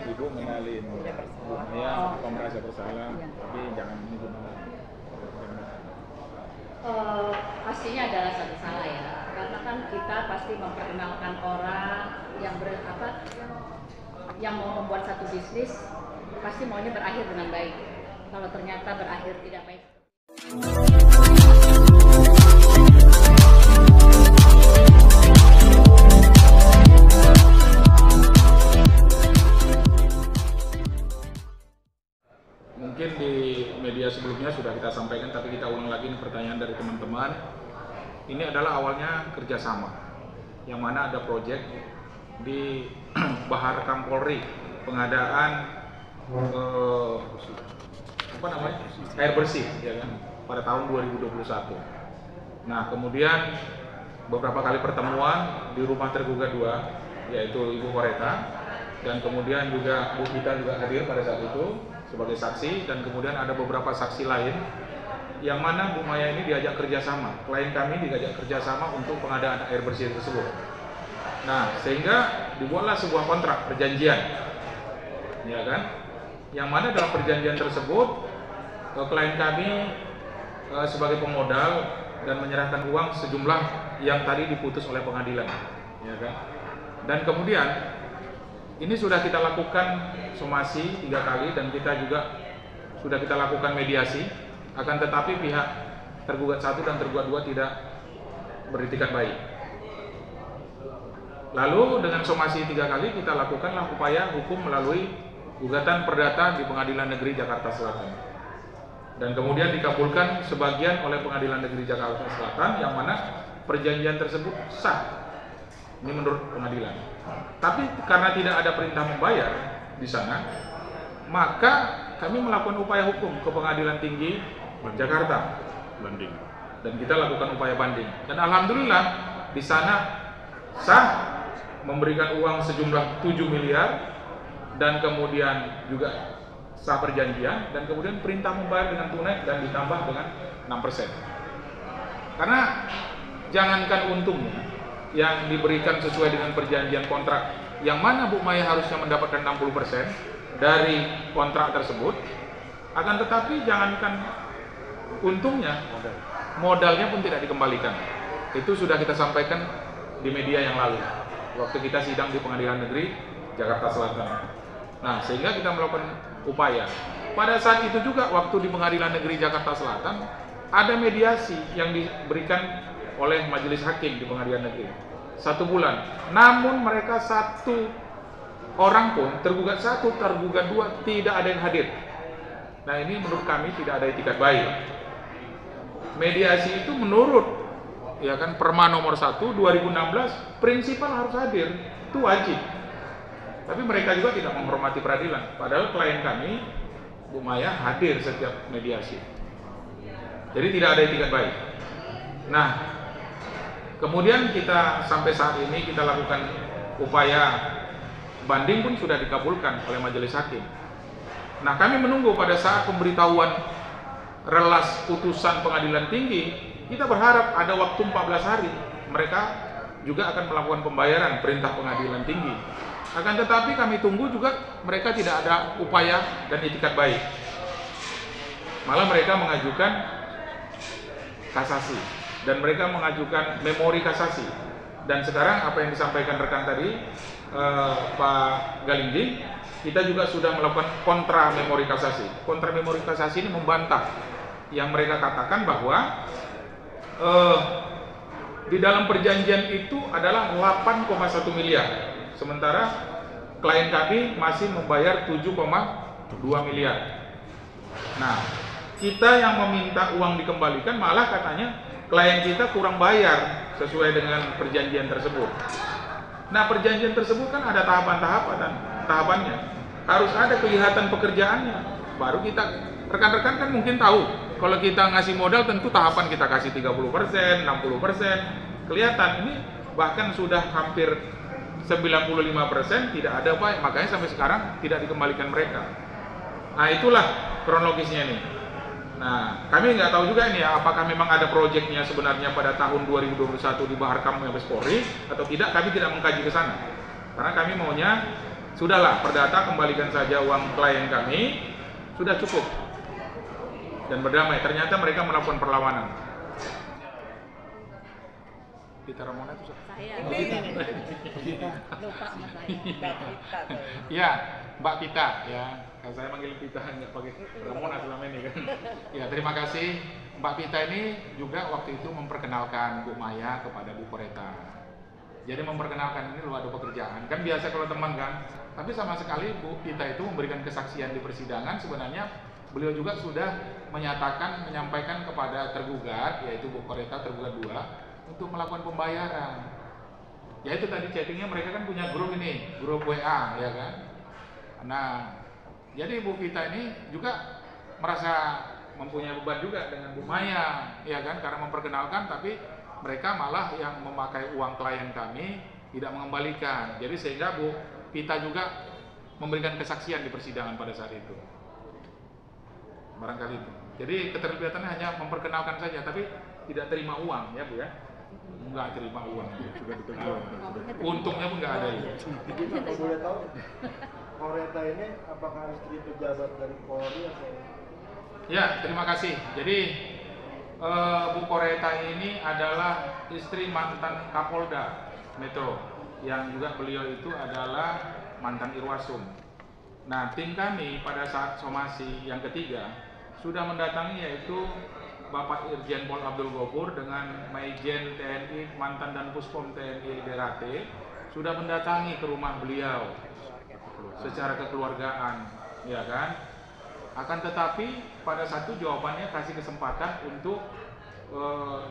ibu kenalin ya, apa merasa bersalah, tapi jangan ini gimana. Pastinya adalah satu salah ya, karena kan kita pasti memperkenalkan orang yang mau membuat satu bisnis, pasti maunya berakhir dengan baik. Kalau ternyata berakhir tidak baik, mungkin di media sebelumnya sudah kita sampaikan, tapi kita ulang lagi pertanyaan dari teman-teman. Ini adalah awalnya kerjasama, yang mana ada proyek di Bahar Kampolri, pengadaan air bersih, ya kan, pada tahun 2021. Nah, kemudian beberapa kali pertemuan di rumah tergugat 2, yaitu Ibu Koreta, dan kemudian juga Bu Gita juga hadir pada saat itu sebagai saksi, dan kemudian ada beberapa saksi lain yang mana Bu Maya ini diajak kerjasama, klien kami diajak kerjasama untuk pengadaan air bersih tersebut. Nah, sehingga dibuatlah sebuah kontrak perjanjian, ya kan, yang mana dalam perjanjian tersebut klien kami sebagai pemodal dan menyerahkan uang sejumlah yang tadi diputus oleh pengadilan, ya kan. Dan kemudian ini sudah kita lakukan somasi 3 kali, dan kita juga sudah kita lakukan mediasi, akan tetapi pihak tergugat 1 dan tergugat 2 tidak beritikat baik. Lalu dengan somasi 3 kali kita lakukanlah upaya hukum melalui gugatan perdata di Pengadilan Negeri Jakarta Selatan, dan kemudian dikabulkan sebagian oleh Pengadilan Negeri Jakarta Selatan, yang mana perjanjian tersebut sah. Ini menurut pengadilan. Tapi karena tidak ada perintah membayar di sana, maka kami melakukan upaya hukum ke Pengadilan Tinggi Jakarta, banding, dan kita lakukan upaya banding. Dan alhamdulillah di sana sah, memberikan uang sejumlah 7 miliar, dan kemudian juga sah perjanjian, dan kemudian perintah membayar dengan tunai dan ditambah dengan 6%. Karena jangankan untungnya yang diberikan sesuai dengan perjanjian kontrak, yang mana Bu Maya harusnya mendapatkan 60% dari kontrak tersebut, akan tetapi jangankan untungnya, modalnya pun tidak dikembalikan. Itu sudah kita sampaikan di media yang lalu waktu kita sidang di Pengadilan Negeri Jakarta Selatan. Nah, sehingga kita melakukan upaya. Pada saat itu juga waktu di Pengadilan Negeri Jakarta Selatan ada mediasi yang diberikan oleh majelis hakim di Pengadilan Negeri 1 bulan. Namun mereka 1 orang pun, tergugat 1, tergugat 2, tidak ada yang hadir. Nah, ini menurut kami tidak ada etikat baik. Mediasi itu menurut, ya kan, Perma nomor 1 2016, prinsipal harus hadir, itu wajib. Tapi mereka juga tidak menghormati peradilan, padahal klien kami Bu Maya hadir setiap mediasi. Jadi tidak ada etikat baik. Nah, kemudian kita sampai saat ini kita lakukan upaya banding pun sudah dikabulkan oleh majelis hakim. Nah, kami menunggu pada saat pemberitahuan relas putusan Pengadilan Tinggi, kita berharap ada waktu 14 hari mereka juga akan melakukan pembayaran perintah Pengadilan Tinggi. Akan tetapi kami tunggu juga mereka tidak ada upaya dan itikat baik. Malah mereka mengajukan kasasi, dan mereka mengajukan memori kasasi. Dan sekarang apa yang disampaikan rekan tadi, Pak Galingging, kita juga sudah melakukan kontra memori kasasi. Kontra memori kasasi ini membantah yang mereka katakan bahwa di dalam perjanjian itu adalah 8,1 miliar. Sementara klien kami masih membayar 7,2 miliar. Nah, kita yang meminta uang dikembalikan, malah katanya klien kita kurang bayar sesuai dengan perjanjian tersebut. Nah, perjanjian tersebut kan ada tahapannya. Harus ada kelihatan pekerjaannya. Baru kita, rekan-rekan kan mungkin tahu, kalau kita ngasih modal tentu tahapan kita kasih 30%, 60%. Kelihatan, ini bahkan sudah hampir 95% tidak ada Pak, makanya sampai sekarang tidak dikembalikan mereka. Nah, itulah kronologisnya ini. Nah, kami nggak tahu juga ini ya, apakah memang ada proyeknya sebenarnya pada tahun 2021 di Bahar Kam Mabes Polri atau tidak, kami tidak mengkaji ke sana. Karena kami maunya sudahlah Perdata kembalikan saja uang klien kami, sudah cukup, dan berdamai. Ternyata mereka melakukan perlawanan. Pita Ramona itu Saya lupa sama saya. ya, Mbak Pita ya. Kalau saya manggil Pita nggak pakai Ramona selama ini kan. Ya, terima kasih. Mbak Pita ini juga waktu itu memperkenalkan Bu Maya kepada Bu Koreta. Jadi memperkenalkan ini loh ada pekerjaan. Kan biasa kalau teman kan. Tapi sama sekali Bu Pita itu memberikan kesaksian di persidangan, sebenarnya beliau juga sudah menyatakan, menyampaikan kepada tergugat, yaitu Bu Koreta tergugat 2, untuk melakukan pembayaran. Ya itu tadi chattingnya mereka kan punya grup ini, grup WA ya kan. Nah, jadi Bu Pita ini juga merasa mempunyai beban juga dengan Bu Maya ya kan, karena memperkenalkan tapi mereka malah yang memakai uang klien kami tidak mengembalikan. Jadi sehingga Bu Pita juga memberikan kesaksian di persidangan pada saat itu. Barangkali itu. Jadi keterlibatannya hanya memperkenalkan saja, tapi tidak terima uang ya Bu ya. Enggak terima uang. Untungnya pun enggak ada ya. Kalau boleh tahu, Koreta ini apakah istri pejabat dari Polri atau? Ya, terima kasih. Jadi Bu Koreta ini adalah istri mantan Kapolda Metro, yang juga beliau itu adalah mantan Irwasum. Nah, tim kami pada saat somasi yang ketiga sudah mendatangi yaitu Bapak Irjen Pol Abdul Ghafur dengan Maijen TNI mantan dan Puspom TNI Derate sudah mendatangi ke rumah beliau secara kekeluargaan, ya kan? Akan tetapi pada satu jawabannya kasih kesempatan untuk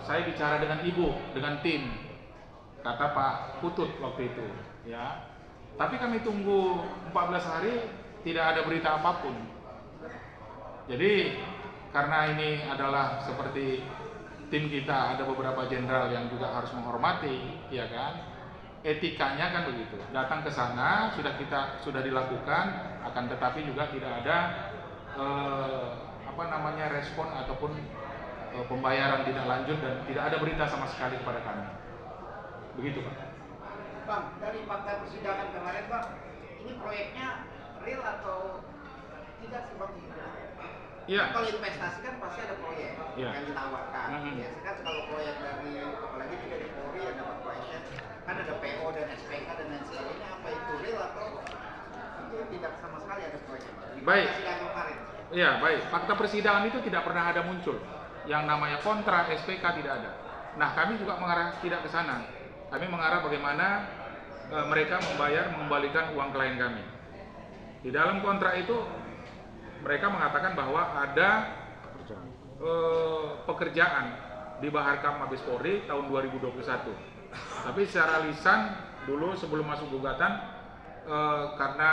saya bicara dengan ibu, dengan tim, kata Pak Putut waktu itu ya. Tapi kami tunggu 14 hari tidak ada berita apapun. Jadi karena ini adalah seperti tim kita ada beberapa jenderal yang juga harus menghormati ya kan, etikanya kan begitu. Datang ke sana sudah dilakukan, akan tetapi juga tidak ada respon ataupun pembayaran tidak lanjut dan tidak ada berita sama sekali kepada kami. Begitu Pak. Bang, dari fakta persidangan kemarin Bang, ini proyeknya real atau tidak sih Bang? Iya. Kalau investasi kan pasti ada proyek yang ditawarkan. Biasanya kan kalau proyek dari, apalagi dari Polri yang dapat proyeknya, kan ada PO dan SPK dan lain sebagainya. Apa itu real atau itu tidak sama sekali ada proyek? Baik. Persidangan kemarin. Iya, baik. Fakta persidangan itu tidak pernah ada muncul. Yang namanya kontra SPK tidak ada. Nah, kami juga mengarah tidak ke sana. Kami mengarah bagaimana mereka mengembalikan uang klien kami. Di dalam kontrak itu mereka mengatakan bahwa ada pekerjaan di Baharkam Mabes Polri tahun 2021. Tapi secara lisan dulu sebelum masuk gugatan karena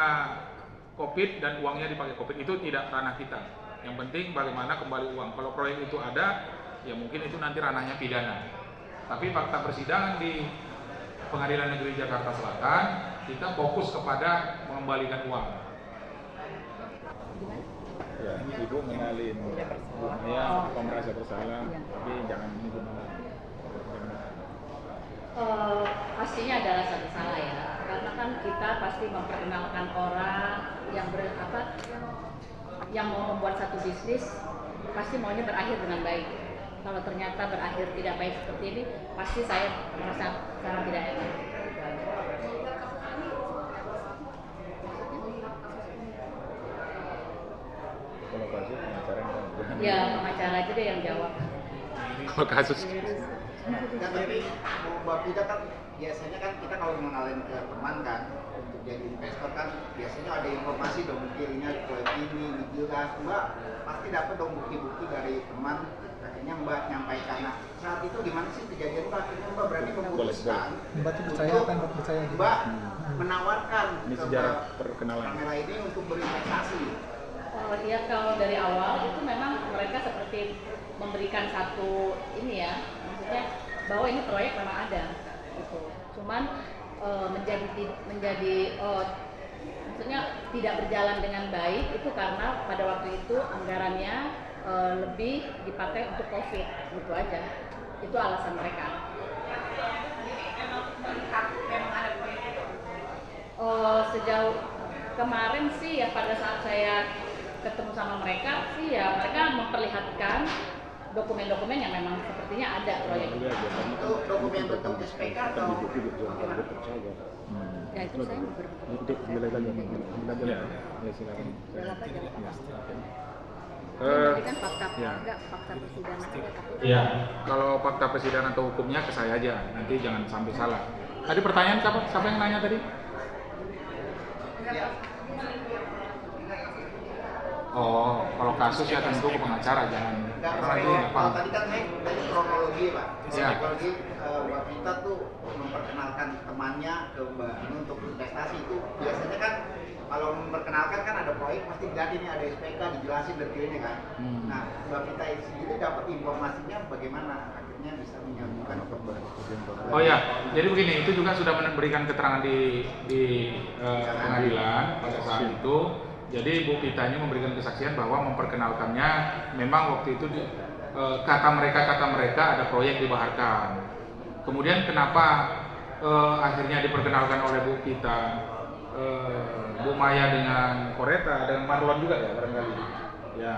COVID dan uangnya dipakai COVID itu tidak ranah kita. Yang penting bagaimana kembali uang. Kalau proyek itu ada, ya mungkin itu nanti ranahnya pidana. Tapi fakta persidangan di Pengadilan Negeri Jakarta Selatan kita fokus kepada mengembalikan uang. Ya, ibu mengenalin Bu Maya apa merasa bersalah, tapi jangan menyebut nama. Pastinya adalah satu salah ya, karena kan kita pasti memperkenalkan orang yang mau membuat satu bisnis pasti maunya berakhir dengan baik. Kalau ternyata berakhir tidak baik seperti ini, pasti saya merasa sangat tidak enak. Kalau kasus pengacara yang kan? Ya, pengacara aja deh yang jawab. Kalau kasus Nah, tapi Mbak Pita kan biasanya kan kita kalau mengenalin ke teman kan untuk jadi investor kan biasanya ada informasi dong buktinya proyek ini jelas Mbak pasti dapat dong bukti-bukti dari teman, akhirnya Mbak nyampaikan. Nah, saat itu gimana sih kejadian Mbak? Akhirnya Mbak berani memutuskan Mbak tuh percaya apa yang Mbak percaya? Mbak menawarkan Ini ke sejarah Mbak perkenalan. kamera ini untuk berinvestasi. Ya kalau dari awal itu memang mereka seperti memberikan satu ini ya, maksudnya bahwa ini proyek memang ada gitu. Cuman maksudnya tidak berjalan dengan baik itu karena pada waktu itu anggarannya lebih dipakai untuk COVID gitu aja. Itu alasan mereka. Sejauh Kemarin sih ya pada saat saya ketemu sama mereka sih ya mereka memperlihatkan dokumen-dokumen yang memang sepertinya ada proyek itu. Itu dokumen bentuk SPK atau Ya itu saya Ya, ya silakan. Ini kan fakta enggak fakta persidangan ada tapi Iya, kalau fakta persidangan atau hukumnya ke saya aja, nanti jangan sampai salah. Tadi pertanyaan siapa yang nanya tadi? Oh, kalau kasus ya tentu ke pengacara, jangan. enggak, Karena nanti nggak kalau paham. tadi kan saya tadi kronologi Pak. Ya. Kronologi Mbak Vita tuh memperkenalkan temannya ke Mbak Anu untuk investasi itu biasanya kan kalau memperkenalkan kan ada proyek pasti ganti nih ada SPK dijelasin detailnya kan. Nah Mbak Vita sendiri dapat informasinya bagaimana akhirnya bisa menyambungkan ke Mbak. Oh ya, jadi begini, itu juga sudah memberikan keterangan di pengadilan pada saat itu. Jadi Bu Vita ini memberikan kesaksian bahwa memperkenalkannya memang waktu itu kata mereka ada proyek di Baharkan. Kemudian kenapa akhirnya diperkenalkan oleh Bu Vita, Bu Maya dengan Koreta, dengan Marlon juga ya barangkali. Ya,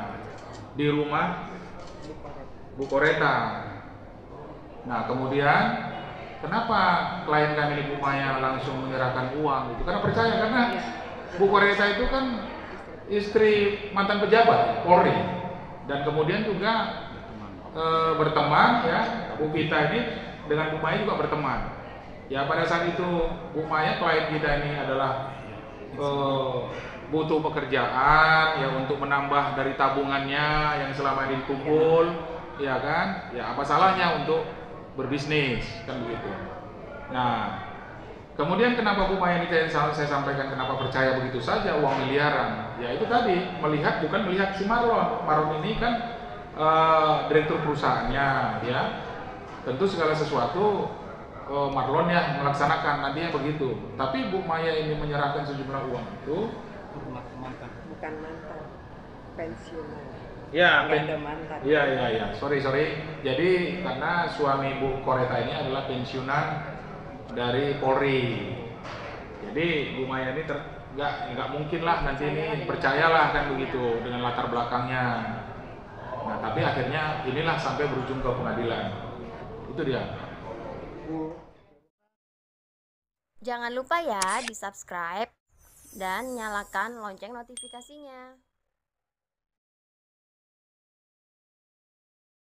di rumah Bu Koreta. Nah kemudian kenapa klien kami di Bu Maya langsung menyerahkan uang? Itu karena percaya, karena Bu Koreta itu kan istri mantan pejabat Polri, dan kemudian juga berteman ya, Bu Vita ini dengan Bu Maya juga berteman. Ya pada saat itu Bu Maya klien kita ini adalah butuh pekerjaan ya untuk menambah dari tabungannya yang selama ini dikumpul, ya kan? Ya apa salahnya untuk berbisnis kan begitu. Nah, kemudian kenapa Bu Maya ini saya sampaikan kenapa percaya begitu saja uang miliaran? Ya itu tadi bukan melihat si Marlon. Marlon ini kan direktur perusahaannya, ya. Tentu segala sesuatu Marlon yang melaksanakan nantinya begitu. Tapi Bu Maya ini menyerahkan sejumlah uang itu bukan mantan, pensiunan. ya, Nggak ada mantan. Iya. Sorry. Jadi karena suami Bu Koreta ini adalah pensiunan dari Polri. Jadi Bu Maya ini nggak mungkin lah nanti ini percayalah kan begitu dengan latar belakangnya. Nah tapi akhirnya inilah sampai berujung ke pengadilan. Itu dia. Jangan lupa ya di subscribe dan nyalakan lonceng notifikasinya.